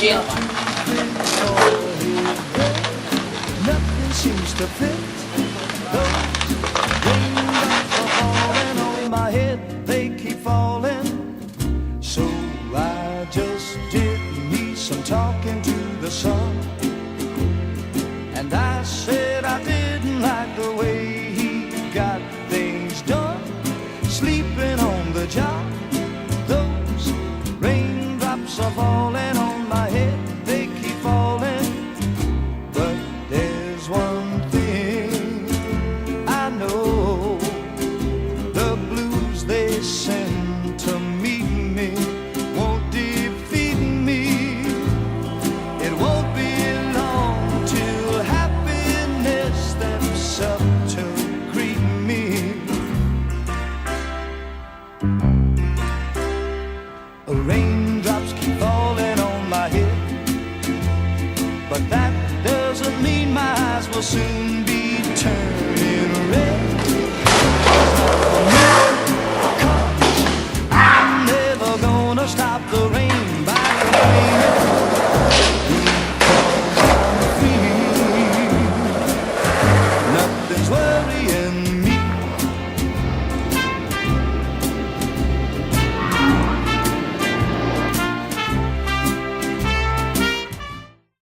chill. Nothing seems to fit. Those raindrops are falling on my head, they keep falling. So I just did me some talking to the sun.